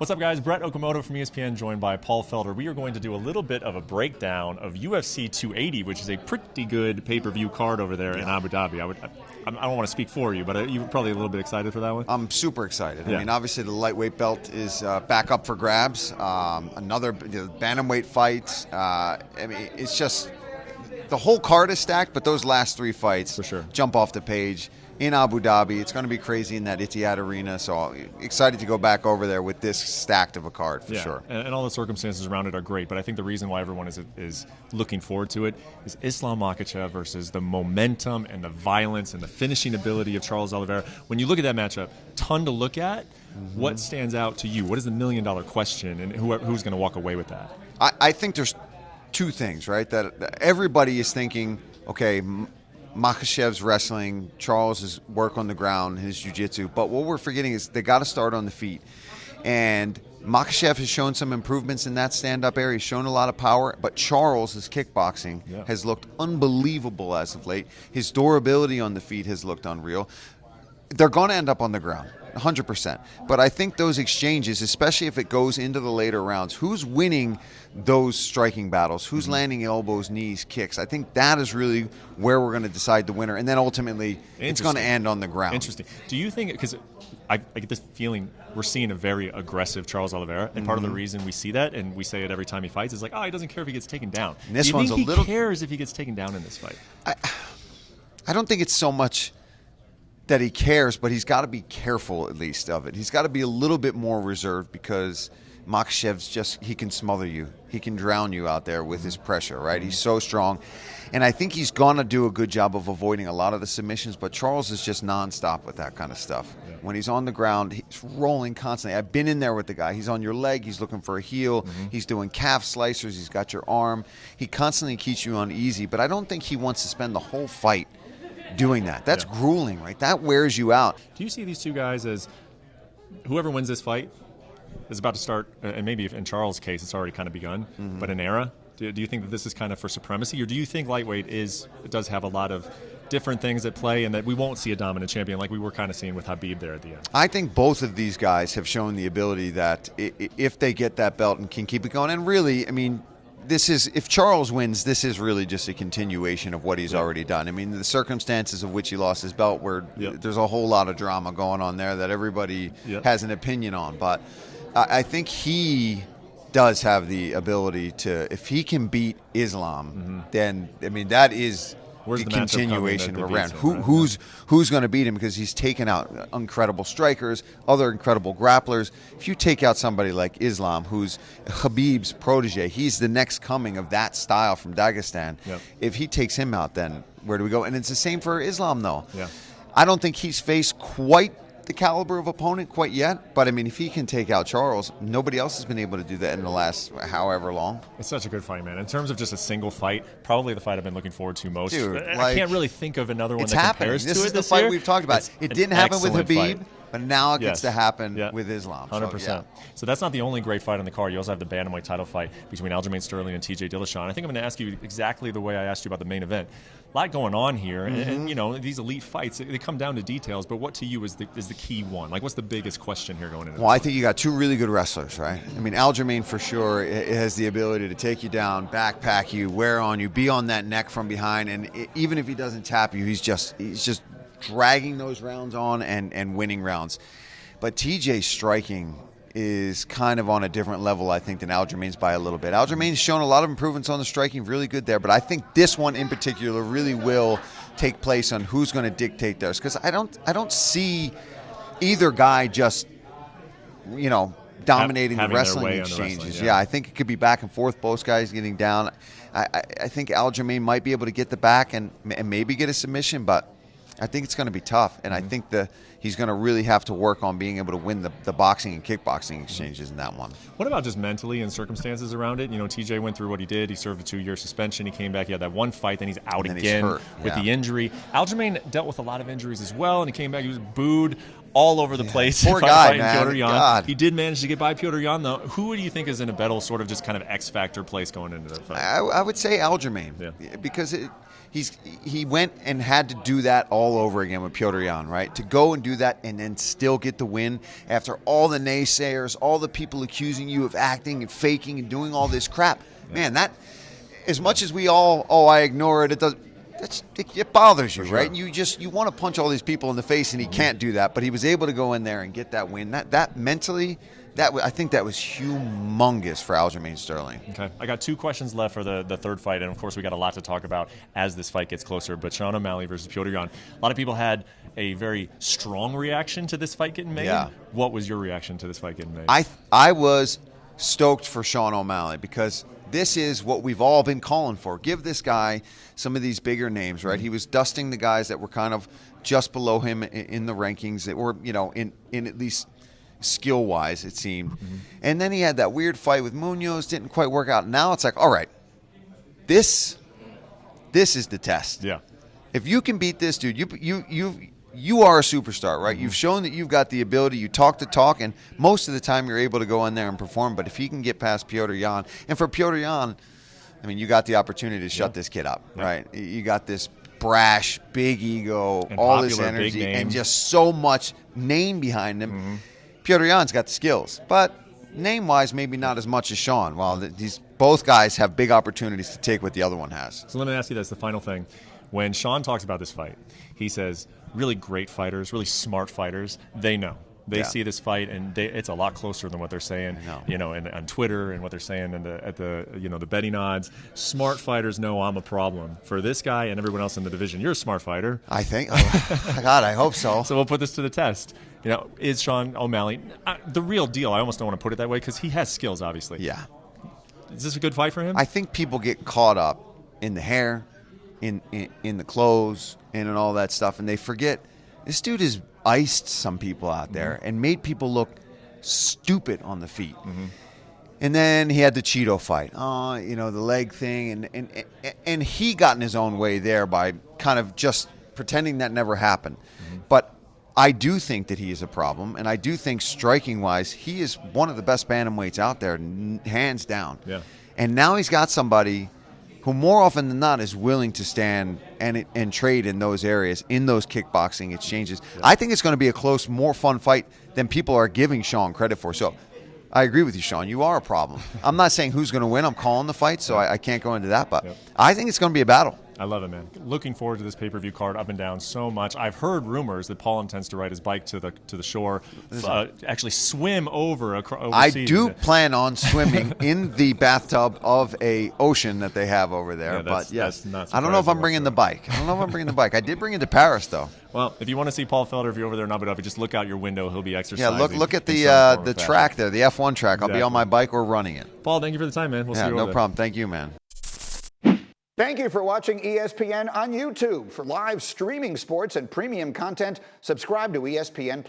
What's up, guys? Brett Okamoto from ESPN, joined by Paul Felder. We are going to do a little bit of a breakdown of UFC 280, which is a pretty good pay-per-view card over there in Abu Dhabi. I don't want to speak for you, but you're probably a little bit excited for that one? I'm super excited. Yeah. I mean, obviously the lightweight belt is back up for grabs. Another bantamweight fight. I mean, it's just the whole card is stacked, but those last three fights for sure jump off the page. In Abu Dhabi, it's going to be crazy in that Etihad Arena, so excited to go back over there with this stacked of a card for sure. And all the circumstances around it are great, but I think the reason why everyone is looking forward to it is Islam Makhachev versus the momentum and the violence and the finishing ability of Charles Oliveira. When you look at that matchup, ton to look at. What stands out to you? What is the $1 million question, and who's going to walk away with that? I think there's two things, right? That everybody is thinking, okay, Makhachev's wrestling, Charles' work on the ground, his jiu-jitsu. But what we're forgetting is they got to start on the feet. And Makhachev has shown some improvements in that stand-up area. He's shown a lot of power. But Charles' kickboxing has looked unbelievable as of late. His durability on the feet has looked unreal. They're going to end up on the ground, 100%. But I think those exchanges, especially if it goes into the later rounds, who's winning those striking battles? Who's landing elbows, knees, kicks? I think that is really where we're going to decide the winner. And then ultimately, it's going to end on the ground. Interesting. Do you think, because I get this feeling we're seeing a very aggressive Charles Oliveira, and part of the reason we see that, and we say it every time he fights, is like, oh, he doesn't care if he gets taken down. And this Do you one's think a little... he cares if he gets taken down in this fight? I don't think it's so much that he cares, but he's got to be careful at least of it. He's got to be a little bit more reserved because Makhachev's just, he can smother you. He can drown you out there with his pressure, right? He's so strong. And I think he's going to do a good job of avoiding a lot of the submissions, but Charles is just nonstop with that kind of stuff. Yeah. When he's on the ground, he's rolling constantly. I've been in there with the guy. He's on your leg. He's looking for a heel. He's doing calf slicers. He's got your arm. He constantly keeps you uneasy, but I don't think he wants to spend the whole fight doing that. That's grueling, right? That wears you out. Do you see these two guys as whoever wins this fight is about to start, and maybe in Charles' case it's already kind of begun, but an era? Do you think that this is kind of for supremacy, or do you think lightweight does have a lot of different things at play and that we won't see a dominant champion like we were kind of seeing with Khabib there at the end? I think both of these guys have shown the ability that if they get that belt and can keep it going, and really, I mean, if Charles wins, this is really just a continuation of what he's already done. I mean, the circumstances of which he lost his belt, where there's a whole lot of drama going on there that everybody has an opinion on. But I think he does have the ability to, if he can beat Islam, then, I mean, that is the continuation of a round. Who's going to beat him? Because he's taken out incredible strikers, other incredible grapplers. If you take out somebody like Islam, who's Khabib's protege, he's the next coming of that style from Dagestan. If he takes him out, then where do we go? And it's the same for Islam, though. I don't think he's faced quite the caliber of opponent quite yet, but I mean, if he can take out Charles, nobody else has been able to do that in the last however long. It's such a good fight, man. In terms of just a single fight, probably the fight I've been looking forward to most. Dude, I can't really think of another one that compares to it. This is the fight we've talked about. It didn't happen with Khabib, but now it gets to happen with Islam. 100%. So that's not the only great fight on the card. You also have the bantamweight title fight between Aljamain Sterling and TJ Dillashaw. And I think I'm going to ask you exactly the way I asked you about the main event. A lot going on here, and you know, these elite fights, they come down to details, but what to you is the key one? Like, what's the biggest question here going into Well, I think you got two really good wrestlers, right? I mean, Aljamain for sure has the ability to take you down, backpack you, wear on you, be on that neck from behind, and even if he doesn't tap you, he's just dragging those rounds on and winning rounds. But TJ's striking is kind of on a different level, I think, than Aljamain's by a little bit. Aljamain's shown a lot of improvements on the striking, really good there, but I think this one in particular really will take place on who's going to dictate those, because I don't see either guy just, dominating the wrestling exchanges. I think it could be back and forth, both guys getting down. I think Aljamain might be able to get the back and maybe get a submission, but I think it's going to be tough, and I think he's going to really have to work on being able to win the boxing and kickboxing exchanges in that one. What about just mentally and circumstances around it? You know, TJ went through what he did. He served a 2-year suspension. He came back. He had that one fight. Then he's out again with the injury. Aljamain dealt with a lot of injuries as well, and he came back. He was booed all over the place. Poor guy, man. Petr Yan. He did manage to get by Petr Yan, though. Who do you think is in a better sort of just kind of X-factor place going into the fight? I would say Aljamain, because he went and had to do that all over again with Petr Yan, right? To go and do that and then still get the win after all the naysayers, all the people accusing you of acting and faking and doing all this crap. Man, that, as much as we all, I ignore it, it bothers you, right? You want to punch all these people in the face, and he can't do that. But he was able to go in there and get that win. That mentally, I think that was humongous for Aljamain Sterling. Okay, I got 2 questions left for the third fight, and of course we got a lot to talk about as this fight gets closer. But Sean O'Malley versus Petr Yan, a lot of people had a very strong reaction to this fight getting made. Yeah. What was your reaction to this fight getting made? I was stoked for Sean O'Malley because this is what we've all been calling for. Give this guy some of these bigger names, right? He was dusting the guys that were kind of just below him in the rankings, that were, in at least skill-wise, it seemed. And then he had that weird fight with Munoz, didn't quite work out. Now it's like, all right, this is the test. Yeah. If you can beat this dude, you are a superstar, right? You've shown that you've got the ability. You talk the talk, and most of the time you're able to go in there and perform. But if he can get past Petr Yan, and for Petr Yan, I mean, you got the opportunity to shut this kid up, right? You got this brash, big ego, and all this popular, energy, big name, and just so much name behind him. Petr Yan's got the skills, but name-wise, maybe not as much as Sean. While both guys have big opportunities to take what the other one has. So let me ask you this, the final thing. When Sean talks about this fight, he says really great fighters, really smart fighters, they know. They see this fight, and it's a lot closer than what they're saying, on Twitter and what they're saying at the betting odds. Smart fighters know I'm a problem. For this guy and everyone else in the division, you're a smart fighter. I think. God, I hope so. So we'll put this to the test. Is Sean O'Malley the real deal? I almost don't want to put it that way because he has skills, obviously. Yeah. Is this a good fight for him? I think people get caught up in the hair, in the clothes, and in all that stuff, and they forget this dude has iced some people out there and made people look stupid on the feet. And then he had the Cheeto fight, the leg thing, and he got in his own way there by kind of just pretending that never happened. But I do think that he is a problem, and I do think striking-wise, he is one of the best bantamweights out there, hands down. Yeah. And now he's got somebody who more often than not is willing to stand and trade in those areas, in those kickboxing exchanges. Yeah. I think it's going to be a close, more fun fight than people are giving Sean credit for. So I agree with you, Sean. You are a problem. I'm not saying who's going to win. I'm calling the fight, so I can't go into that. But I think it's going to be a battle. I love it, man. Looking forward to this pay-per-view card up and down so much. I've heard rumors that Paul intends to ride his bike to the shore, actually swim overseas. I do plan on swimming in the bathtub of a ocean that they have over there. Yeah, but yes, not I don't know if I'm bringing the bike. I did bring it to Paris, though. Well, if you want to see Paul Felder, if you're over there in Abu Dhabi, just look out your window. He'll be exercising. Yeah, look at the track there, the F1 track. Exactly. I'll be on my bike or running it. Paul, thank you for the time, man. We'll see you over there. No problem. Thank you, man. Thank you for watching ESPN on YouTube. For live streaming sports and premium content, subscribe to ESPN+.